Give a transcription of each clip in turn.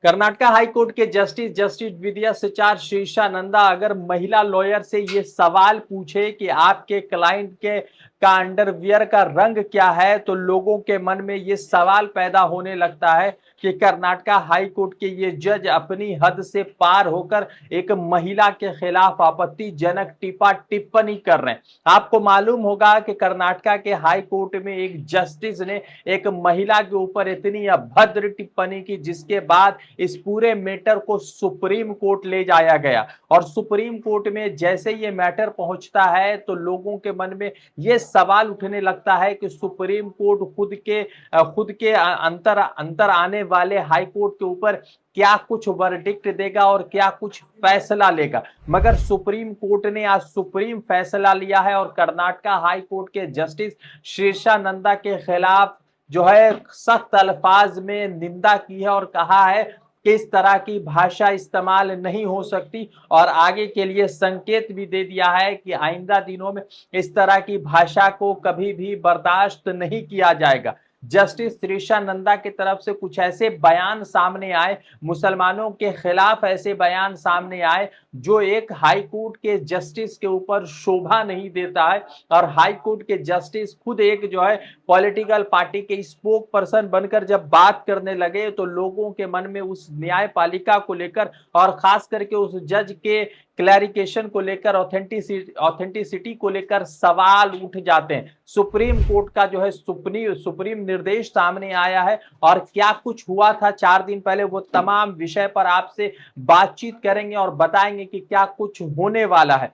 Karnataka high court के justice justice विद्या सचार शीर्षानंदा अगर महिला लॉयर से ये सवाल पूछे कि आपके क्लाइंट के का अंडरवियर का रंग क्या है, तो लोगों के मन में ये सवाल पैदा होने लगता है कि कर्नाटका हाई कोर्ट के ये जज अपनी हद से पार होकर एक महिला के खिलाफ आपत्तिजनक टिप्पणी कर रहे हैं। आपको मालूम होगा कि कर्नाटका के हाई कोर्ट में एक जस्टिस ने एक महिला के ऊपर इतनी अभद्र टिप्पणी की, जिसके बाद इस पूरे मैटर को सुप्रीम कोर्ट ले जाया गया। और सुप्रीम कोर्ट में जैसे ये मैटर पहुंचता है तो लोगों के मन में ये सवाल उठने लगता है कि सुप्रीम कोर्ट खुद के अंतर अंतर आने वाले हाई कोर्ट के ऊपर क्या कुछ वर्डिक्ट देगा और क्या कुछ फैसला लेगा। मगर सुप्रीम कोर्ट ने आज सुप्रीम फैसला लिया है और कर्नाटका हाई कोर्ट के जस्टिस शीर्षानंदा के खिलाफ जो है सख्त अल्फाज में निंदा की है और कहा है कि इस तरह की भाषा इस्तेमाल नहीं हो सकती, और आगे के लिए संकेत भी दे दिया है कि आइंदा दिनों में इस तरह की भाषा को कभी भी बर्दाश्त नहीं किया जाएगा। जस्टिस शीर्षानंदा की तरफ से कुछ ऐसे बयान सामने आए, मुसलमानों के खिलाफ ऐसे बयान सामने आए जो एक हाई कोर्ट के जस्टिस के ऊपर शोभा नहीं देता है। और हाई कोर्ट के जस्टिस खुद एक जो है पॉलिटिकल पार्टी के स्पोक पर्सन बनकर जब बात करने लगे तो लोगों के मन में उस न्यायपालिका को लेकर और खास करके उस जज के क्लैरिफिकेशन को लेकर, ऑथेंटिसिटी को लेकर सवाल उठ जाते हैं। सुप्रीम कोर्ट का जो है सुप्रीम निर्देश सामने आया है और क्या कुछ हुआ था 4 दिन पहले, वो तमाम विषय पर आपसे बातचीत करेंगे और बताएंगे कि क्या कुछ होने वाला है।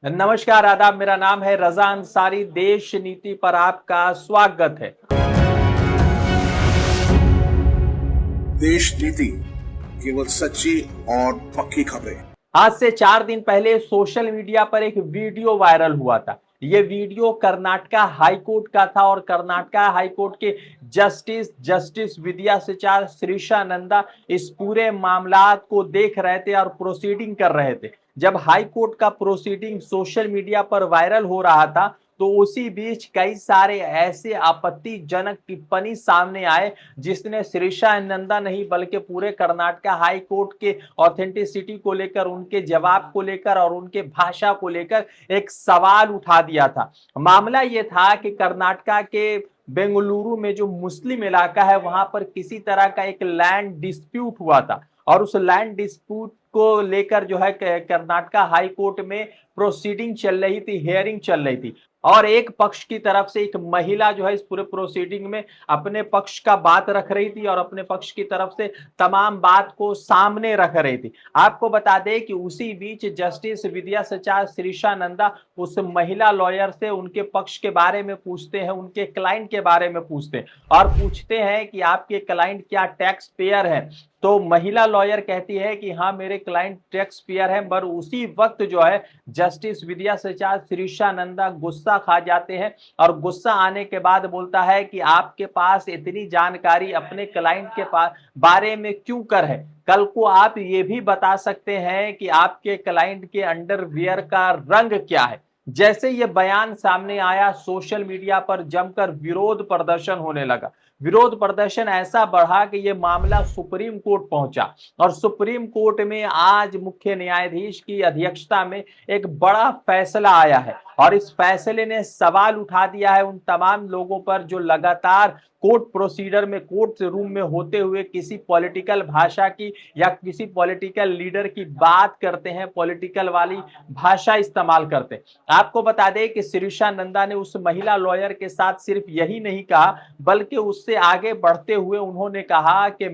नमस्कार, आदाब, मेरा नाम है रजा अंसारी। देश नीति पर आपका स्वागत है। देश नीति, केवल सच्ची और पक्की खबरें। आज से 4 दिन पहले सोशल मीडिया पर एक वीडियो वायरल हुआ था। ये वीडियो कर्नाटका हाई कोर्ट का था और कर्नाटका हाई कोर्ट के जस्टिस विद्या सचार शीर्षानंदा इस पूरे मामला को देख रहे थे और प्रोसीडिंग कर रहे थे। जब हाई कोर्ट का प्रोसीडिंग सोशल मीडिया पर वायरल हो रहा था तो उसी बीच कई सारे ऐसे आपत्तिजनक टिप्पणी सामने आए जिसने शीर्षानंदा नहीं बल्कि पूरे कर्नाटका हाई कोर्ट के ऑथेंटिसिटी को लेकर, उनके जवाब को लेकर और उनके भाषा को लेकर एक सवाल उठा दिया था। मामला ये था कि कर्नाटका के बेंगलुरु में जो मुस्लिम इलाका है वहां पर किसी तरह का एक लैंड डिस्प्यूट हुआ था और उस लैंड डिस्प्यूट को लेकर जो है कर्नाटका हाई कोर्ट में प्रोसीडिंग चल रही थी, हियरिंग चल रही थी। और एक पक्ष की तरफ से एक महिला जो है इस पूरे प्रोसीडिंग में अपने पक्ष का बात रख रही थी और अपने पक्ष की तरफ से तमाम बात को सामने रख रही थी। आपको बता दें कि उसी बीच जस्टिस विद्या सचार शीर्षानंदा उस महिला लॉयर से उनके पक्ष के बारे में पूछते हैं, उनके क्लाइंट के बारे में पूछते हैं और पूछते हैं कि आपके क्लाइंट क्या टैक्स पेयर है। तो महिला लॉयर कहती है कि हाँ, मेरे क्लाइंट टैक्स पेयर है। पर उसी वक्त जो है जस्टिस विद्या सचार शीर्षानंदा गुस्सा खा जाते हैं और गुस्सा आने के बाद बोलता है कि आपके पास इतनी जानकारी अपने क्लाइंट के पास बारे में क्यों कर है? कल को आप ये भी बता सकते हैं कि आपके क्लाइंट के अंडरवियर का रंग क्या है। जैसे ये बयान सामने आया, सोशल मीडिया पर जमकर विरोध प्रदर्शन होने लगा। विरोध प्रदर्शन ऐसा बढ़ा कि यह मामला सुप्रीम कोर्ट पहुंचा और सुप्रीम कोर्ट में आज मुख्य न्यायाधीश की अध्यक्षता में एक बड़ा फैसला आया है और इस फैसले ने सवाल उठा दिया है उन तमाम लोगों पर जो लगातार कोर्ट प्रोसीडर में, कोर्ट रूम में होते हुए किसी पॉलिटिकल भाषा की या किसी पॉलिटिकल लीडर की बात करते हैं, पॉलिटिकल वाली भाषा इस्तेमाल करते हैं। आपको बता दें कि शीर्षानंदा ने उस महिला लॉयर के साथ सिर्फ यही नहीं कहा बल्कि उससे आगे बढ़ते हुए उन्होंने कहा कि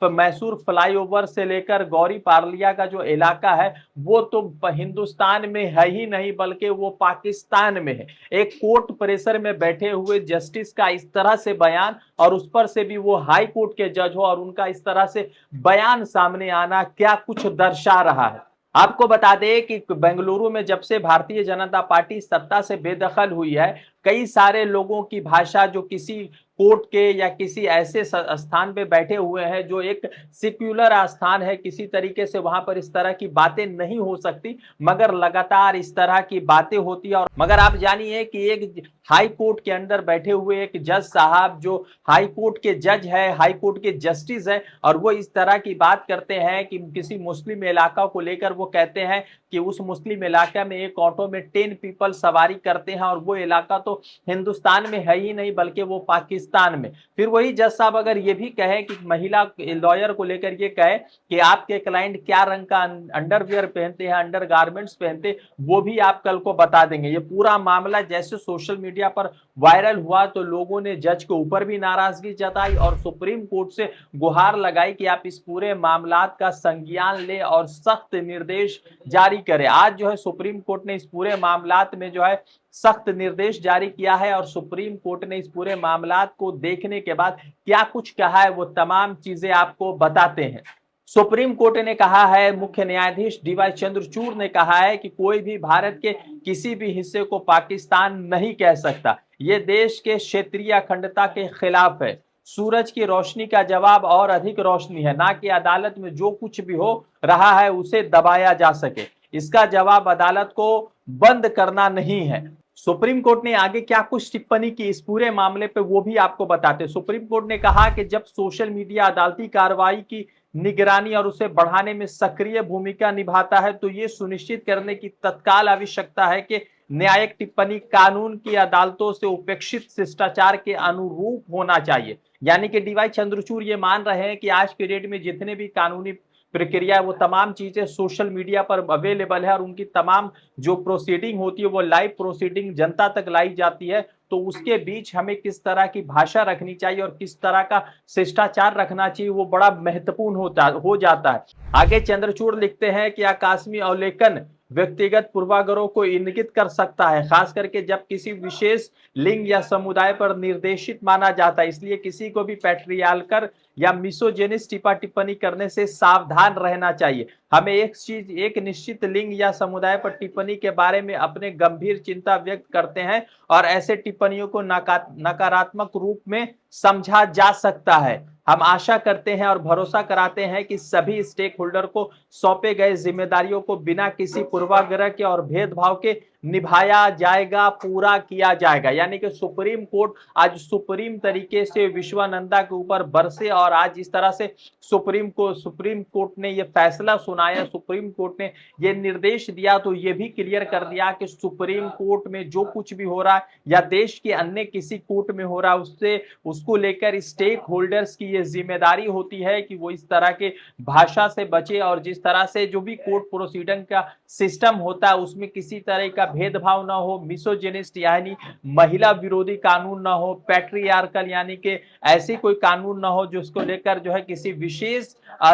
मैसूर फ्लाईओवर से लेकर गौरी पार्लिया का जो इलाका है वो तो हिंदुस्तान में है ही नहीं बल्कि वो पाकिस्तान में है। एक कोर्ट प्रेशर में बैठे हुए जस्टिस का इस तरह से बयान, और उस पर से भी वो हाई कोर्ट के जज हो, और उनका इस तरह से बयान सामने आना क्या कुछ दर्शा रहा है। आपको बता दें कि बेंगलुरु में जब से भारतीय जनता पार्टी सत्ता से बेदखल हुई है, कई सारे लोगों की भाषा जो किसी कोर्ट के या किसी ऐसे स्थान पे बैठे हुए हैं जो एक सेक्युलर स्थान है, किसी तरीके से वहां पर इस तरह की बातें नहीं हो सकती, मगर लगातार इस तरह की बातें होती है। और मगर आप जानिए कि एक हाई कोर्ट के अंदर बैठे हुए एक जज साहब जो हाई कोर्ट के जज है, हाई कोर्ट के जस्टिस है, और वो इस तरह की बात करते हैं कि किसी मुस्लिम इलाका को लेकर वो कहते हैं कि उस मुस्लिम इलाका में एक ऑटो में 10 पीपल सवारी करते हैं, और वो इलाका तो हिंदुस्तान में है ही नहीं बल्कि वो पाकिस्तान में। फिर वही जज साहब अगर ये भी कहे कि महिला लॉयर को लेकर ये कहे कि आपके क्लाइंट क्या रंग का अंडरवियर पहनते हैं, अंडर गारमेंट्स पहनते, वो भी आप कल को बता देंगे। ये पूरा मामला जैसे सोशल मीडिया पर वायरल हुआ तो लोगों ने जज के ऊपर भी नाराजगी जताई और सुप्रीम कोर्ट से गुहार लगाई कि आप इस पूरे मामला का संज्ञान ले और सख्त निर्देश जारी करें। आज जो है सुप्रीम कोर्ट ने इस पूरे मामला में जो है सख्त निर्देश जारी किया है, और सुप्रीम कोर्ट ने इस पूरे मामला को देखने के बाद क्या कुछ कहा है वो तमाम चीजें आपको बताते हैं। सुप्रीम कोर्ट ने कहा है, मुख्य न्यायाधीश डीवाई चंद्रचूड़ ने कहा है कि कोई भी भारत के किसी भी हिस्से को पाकिस्तान नहीं कह सकता। ये देश के क्षेत्रीय अखंडता के खिलाफ है। सूरज की रोशनी का जवाब और अधिक रोशनी है, ना कि अदालत में जो कुछ भी हो रहा है उसे दबाया जा सके। इसका जवाब अदालत को बंद करना नहीं है। सुप्रीम कोर्ट ने आगे क्या कुछ टिप्पणी की इस पूरे मामले पे वो भी आपको बताते। सुप्रीम कोर्ट ने कहा कि जब सोशल मीडिया अदालती कार्रवाई की निगरानी और उसे बढ़ाने में सक्रिय भूमिका निभाता है तो ये सुनिश्चित करने की तत्काल आवश्यकता है कि न्यायिक टिप्पणी कानून की अदालतों से उपेक्षित शिष्टाचार के अनुरूप होना चाहिए। यानी कि डीवाई चंद्रचूड़ ये मान रहे हैं कि आज के डेट में जितने भी कानूनी प्रक्रिया है वो तमाम चीजें सोशल मीडिया पर अवेलेबल है, और उनकी तमाम जो प्रोसीडिंग होती है वो लाइव प्रोसीडिंग जनता तक लाई जाती है। तो उसके बीच हमें किस तरह की भाषा रखनी चाहिए और किस तरह का शिष्टाचार रखना चाहिए वो बड़ा महत्वपूर्ण हो जाता है। आगे चंद्रचूड़ लिखते हैं कि आकस्मिक अवलोकन व्यक्तिगत पूर्वाग्रहों को इंगित कर सकता है, खास करके जब किसी विशेष लिंग या समुदाय पर निर्देशित माना जाता है। इसलिए किसी को भी पैट्रियार्कल या मिसोजेनिस्ट टिप्पणी करने से सावधान रहना चाहिए। हमें एक निश्चित लिंग या समुदाय पर टिप्पणी के बारे में अपने गंभीर चिंता व्यक्त करते हैं और ऐसे टिप्पणियों को नकारात्मक रूप में समझा जा सकता है। हम आशा करते हैं और भरोसा कराते हैं कि सभी स्टेक होल्डर को सौंपे गए जिम्मेदारियों को बिना किसी पूर्वाग्रह के और भेदभाव के निभाया जाएगा, पूरा किया जाएगा। यानी कि सुप्रीम कोर्ट आज सुप्रीम तरीके से विश्वानंदा के ऊपर बरसे, और आज इस तरह से सुप्रीम कोर्ट ने यह फैसला सुनाया, सुप्रीम कोर्ट ने यह निर्देश दिया, तो यह भी क्लियर कर दिया कि सुप्रीम कोर्ट में जो कुछ भी हो रहा है या देश के अन्य किसी कोर्ट में हो रहा है उसको लेकर स्टेक होल्डर्स की यह जिम्मेदारी होती है कि वो इस तरह के भाषा से बचे, और जिस तरह से जो भी कोर्ट प्रोसीडिंग का सिस्टम होता है उसमें किसी तरह का भेदभाव ना हो, मिसोजेनिस्ट यानी महिला विरोधी कानून ना हो, पैट्रियार्कल यानी कि ऐसी कोई कानून ना हो जिसको लेकर जो है किसी विशेष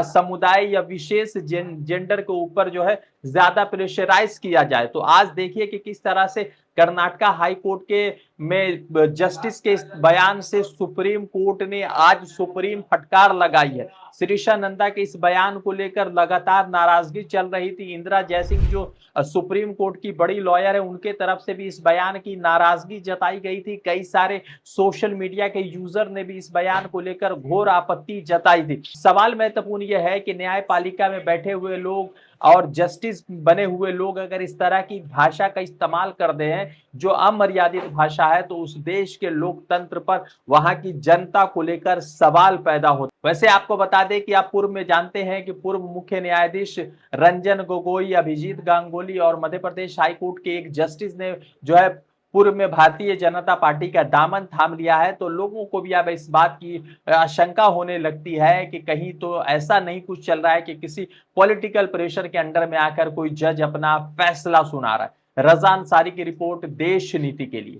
समुदाय या विशेष जेंडर के ऊपर जो है ज्यादा प्रेशराइज किया जाए। तो आज देखिए कि किस तरह से कर्नाटका हाई कोर्ट के में जस्टिस के इस बयान से सुप्रीम कोर्ट ने आज सुप्रीम फटकार लगाई है। शिरीषा नंदा के इस बयान को लेकर लगातार नाराजगी चल रही थी। इंदिरा जयसिंह जो सुप्रीम कोर्ट की बड़ी लॉयर है उनके तरफ से भी इस बयान की नाराजगी जताई गई थी। कई सारे सोशल मीडिया के यूजर ने भी इस बयान को लेकर घोर आपत्ति जताई थी। सवाल महत्वपूर्ण यह है कि न्यायपालिका में बैठे हुए लोग और जस्टिस बने हुए लोग अगर इस तरह की भाषा का इस्तेमाल कर दे हैं जो अमर्यादित भाषा है, तो उस देश के लोकतंत्र पर, वहां की जनता को लेकर सवाल पैदा होता। वैसे आपको बता दें कि आप पूर्व में जानते हैं कि पूर्व मुख्य न्यायाधीश रंजन गोगोई, अभिजीत गांगुली और मध्य प्रदेश हाईकोर्ट के एक जस्टिस ने जो है पूर्व में भारतीय जनता पार्टी का दामन थाम लिया है। तो लोगों को भी अब इस बात की आशंका होने लगती है कि कहीं तो ऐसा नहीं कुछ चल रहा है कि किसी पॉलिटिकल प्रेशर के अंडर में आकर कोई जज अपना फैसला सुना रहा है। रज़ा अंसारी की रिपोर्ट, देश नीति के लिए।